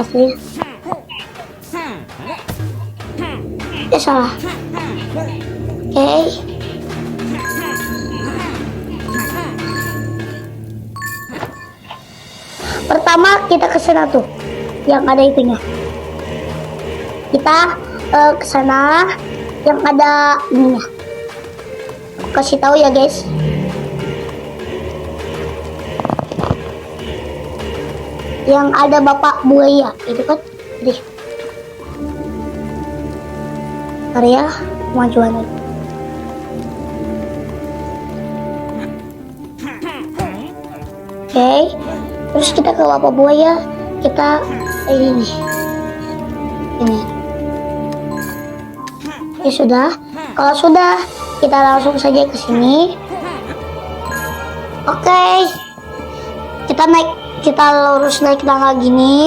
Asli. Salah. Oke. Pertama kita ke sana tuh, yang ada itunya. Kita ke sana yang ada ininya. Kasih tahu ya guys. Yang ada bapak buaya itu kan, deh. Area kemajuan. Oke, terus kita ke bapak buaya. Kita ini. Ya sudah. Kalau sudah, kita langsung saja ke sini. Oke. Kita lurus naik tangga gini.